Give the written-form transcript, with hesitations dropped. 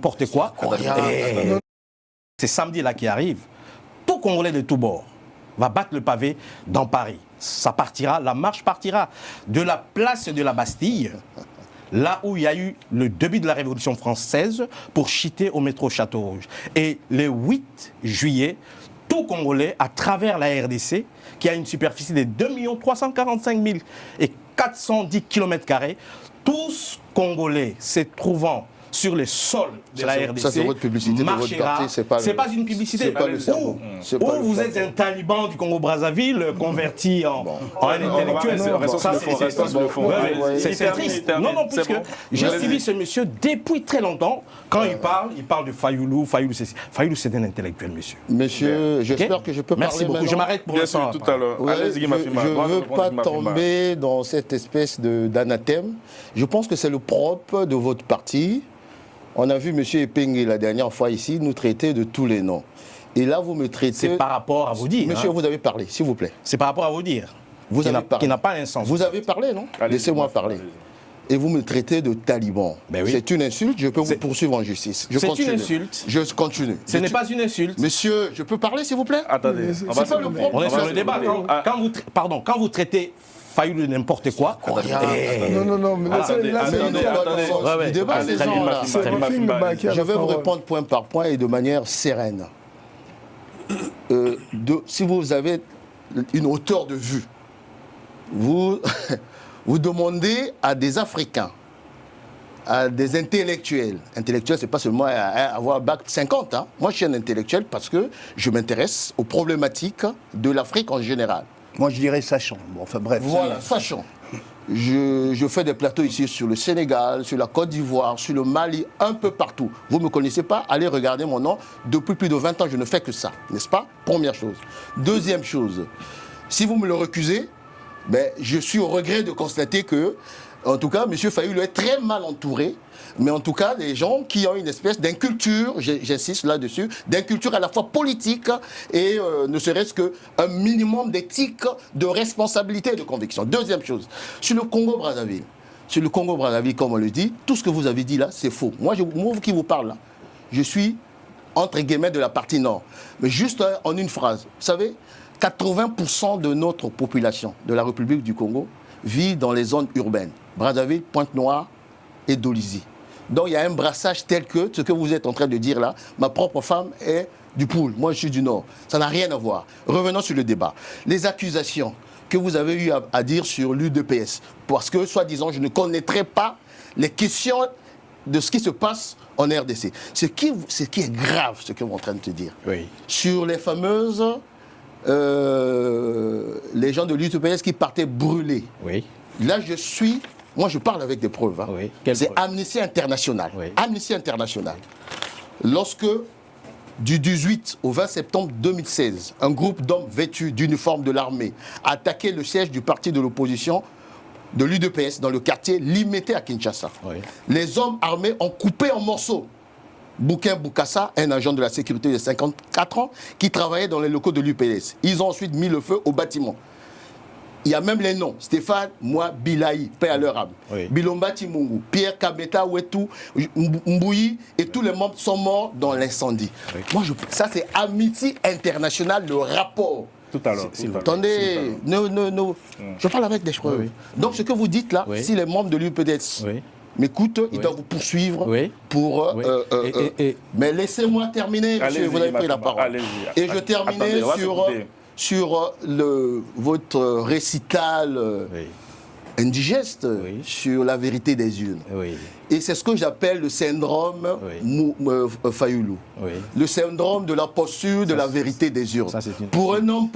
n'importe quoi. C'est samedi là qui arrive. Tout Congolais de tous bords va battre le pavé dans Paris. Ça partira, la marche partira de la place de la Bastille, là où il y a eu le début de la Révolution française, pour chuter au métro Château-Rouge. Et le 8 juillet, tout Congolais, à travers la RDC, qui a une superficie de 2 345 410 km², tous Congolais se trouvant sur le sol de la RDC, ça, c'est votre publicité, marchera. C'est pas une publicité. Ou vous êtes un taliban du Congo-Brazzaville converti en intellectuel. C'est triste. Non, puisque j'ai suivi ce monsieur depuis très longtemps. Quand il parle de Fayoulou. Fayoulou, c'est un intellectuel, monsieur. Monsieur, j'espère que je peux parler. Merci beaucoup. Je m'arrête pour l'instant. Tout à l'heure. Je ne veux pas tomber dans cette espèce d'anathème. Je pense que c'est le propre de votre parti. On a vu M. Epenge la dernière fois ici nous traiter de tous les noms. Et là, vous me traitez... C'est par rapport à vous dire. Monsieur, vous avez parlé, s'il vous plaît. C'est par rapport à vous dire. Vous avez parlé. Qui n'a pas un sens. Vous avez parlé, non? Laissez-moi parler. Et vous me traitez de taliban. Ben oui. C'est une insulte, je peux vous poursuivre en justice. C'est une insulte. Je continue. Ce n'est pas une insulte. Monsieur, je peux parler, s'il vous plaît? Attendez. C'est pas le problème. On est sur le débat. Quand vous traitez Fayoulou de n'importe quoi... Non, mais le débat, c'est gens-là. Je vais vous répondre point par point et de manière sereine. Si vous avez une hauteur de vue, vous demandez à des Africains, à des intellectuels. Intellectuel, c'est pas seulement avoir bac 50. Hein. Moi, je suis un intellectuel parce que je m'intéresse aux problématiques de l'Afrique en général. Moi, je dirais sachant. Bon, enfin bref. Voilà, sachant. Je fais des plateaux ici sur le Sénégal, sur la Côte d'Ivoire, sur le Mali, un peu partout. Vous ne me connaissez pas, allez regarder mon nom. Depuis plus de 20 ans, je ne fais que ça, n'est-ce pas? Première chose. Deuxième chose, si vous me le recusez, ben, je suis au regret de constater que, en tout cas, M. Fayoulou est très mal entouré, mais en tout cas, des gens qui ont une espèce d'inculture, j'insiste là-dessus, d'inculture à la fois politique et ne serait-ce qu'un minimum d'éthique, de responsabilité et de conviction. Deuxième chose, sur le Congo-Brazzaville, comme on le dit, tout ce que vous avez dit là, c'est faux. Moi, qui vous parle là, je suis, entre guillemets, de la partie nord. Mais juste en une phrase, vous savez, 80% de notre population de la République du Congo vit dans les zones urbaines. Brazzaville, Pointe-Noire et Dolisie. Donc il y a un brassage tel que ce que vous êtes en train de dire là, ma propre femme est du Poul, moi je suis du Nord. Ça n'a rien à voir. Revenons sur le débat. Les accusations que vous avez eu à dire sur l'UDPS, parce que soi-disant je ne connaîtrais pas les questions de ce qui se passe en RDC. Ce qui est grave, ce que vous êtes en train de te dire. Oui. Sur les fameuses... les gens de l'UDPS qui partaient brûler. Oui. Là, moi, je parle avec des preuves. Hein. Oui. C'est Amnesty International. Oui. Amnesty International. Lorsque, du 18 au 20 septembre 2016, un groupe d'hommes vêtus d'uniforme de l'armée a attaqué le siège du parti de l'opposition de l'UDPS dans le quartier Limité à Kinshasa. Oui. Les hommes armés ont coupé en morceaux Bouquin Boukassa, un agent de la sécurité de 54 ans, qui travaillait dans les locaux de l'UPS. Ils ont ensuite mis le feu au bâtiment. Il y a même les noms. Stéphane, moi, Bilaï, paix à leur âme. Oui. Bilomba Timungu, Pierre Kabeta, Ouetou, Mbouyi, et tous les membres sont morts dans l'incendie. Oui. Moi, ça, c'est Amnesty International, le rapport. Tout à l'heure. Attendez, je parle avec des preuves. Oui. Donc, ce que vous dites là, si les membres de l'UPS m'écoute, il doit vous poursuivre pour... mais laissez-moi terminer, monsieur, vous avez pris la parole. Et je terminais sur votre récital indigeste sur la vérité des urnes. Et c'est ce que j'appelle le syndrome Fayoulou. Le syndrome de la posture de la vérité des urnes. Pour un homme